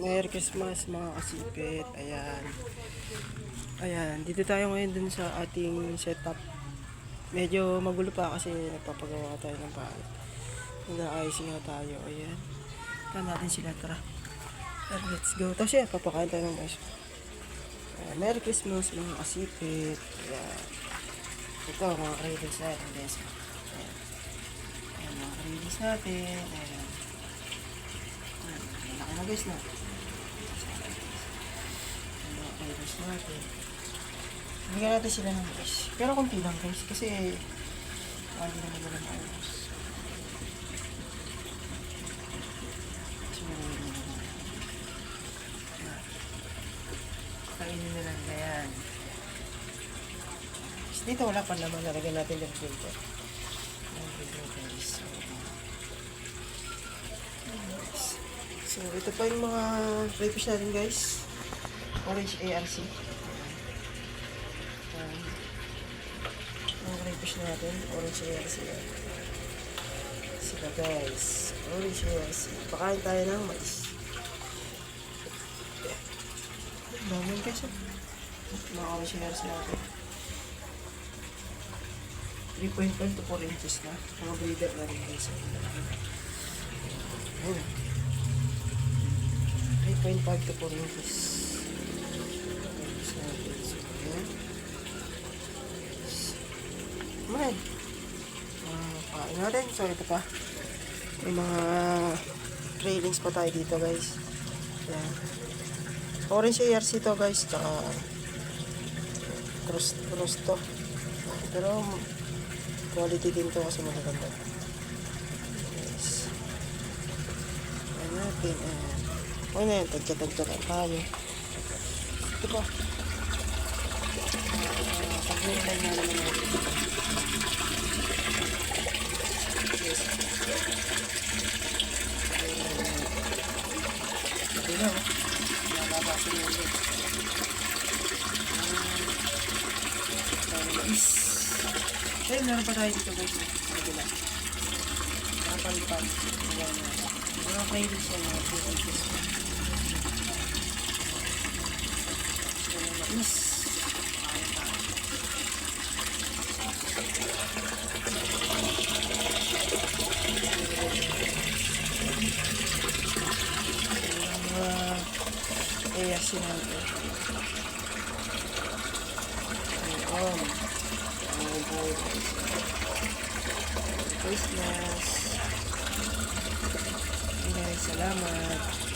Merry Christmas mga kasipit. Ayan. Ayan. Dito tayo ngayon dun sa ating setup. Medyo magulo pa kasi nagpapagawa tayo ng bahay. Nag-aayos nga tayo. Ayan. Ito natin sila. Tara. Let's go. Tapos yan, papakain tayo ng mais. Merry Christmas mga kasipit. Ayan. Ito mga cravings natin guys. Ayan. Ayan mga cravings natin. Ayan. Laki na guys na. Mga cravings natin. Bigyan natin sila ng guys. Pero kunti lang guys kasi hindi naman nila maayos. Kainin nila na yan. Dito wala pa naman. Nalagyan natin yung filter. So ito pa yung mga crayfish natin guys. Orange ARC. Mga crayfish natin. Orange ARC. Sila guys. Orange ARC. Pakain tayo ng mais. Dami guys. Mga orange ARC natin. 3.5 to 4 inches na. Mga breeder na rin guys. Ayan. 3.5 to 4 inches. Ayan. Ayan. Pain natin. So ito pa. May mga trailings pa tayo dito guys. Ayan. Orange ARC to guys. Tsaka cross to. Pero quality din to kasi magaganda. Yes. Ayan natin. Ayan na yan. Tagka-tagka tayo. Ito pa. Pag-nilay na naman natin. Yes. Ito na. Nalabasin na ulit. Ayun, meron pa tayo dito guys. Nagila. Nakapalipan. Mga playlist yan. Mga playlist. Mais. Mga ASC natin. Ayun. Christmas. Salamat.